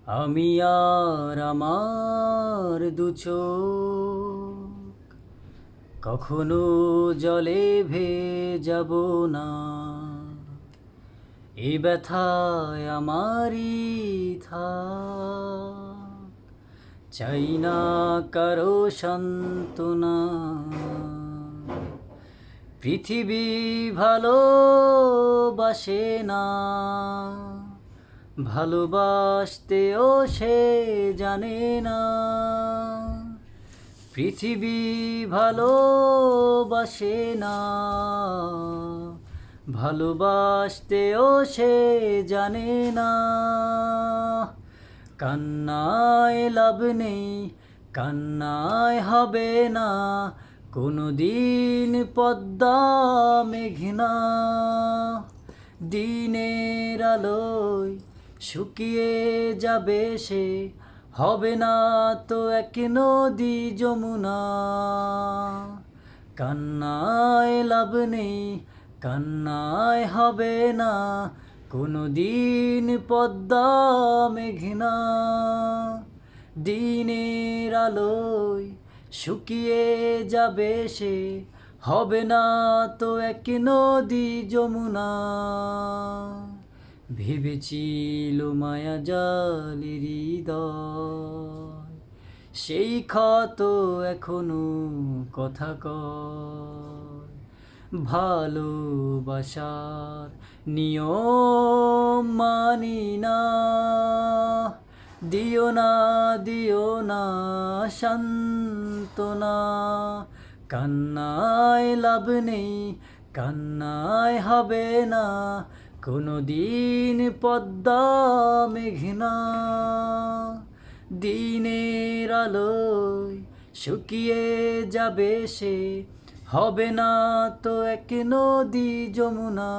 আমি আর আমার দু চোখ কখনো জলে যাব না। এ ব্যথায় আমারই থাক, চাই না কারো সান্ত্বনা। পৃথিবী ভালোবাসে না, ভালোবাসতেও সে জানে না। পৃথিবী ভালোবাসে না, ভালোবাসতেও সে জানে না। কান্নায় লাভ নেই, কান্নায় হবে না কোনো দিন পদ্মা মেঘনা। দিনের আলোয় শুকিয়ে যাবে সে, হবে না তো এক নদী যমুনা। কান্নায় লাভ নেই, কান্নায় হবে না কোনো দিন পদ্মা মেঘনা। দিনের আলোয় শুকিয়ে যাবে সে, হবে না তো এক নদী যমুনা। ভেবেছিল মায়া জালি হৃদয়, সেই ক্ষত এখনো কথা কয়। ভালোবাসার নিয়ম মানি না, দিও না দিও না সান্ত্বনা। কান্নায় লাভ নেই, কান্নায় হবে না কোনো দিন পদ্মা মেঘনা। দিনের আলোয় শুকিয়ে যাবে সে, হবে না তো এক নদী যমুনা।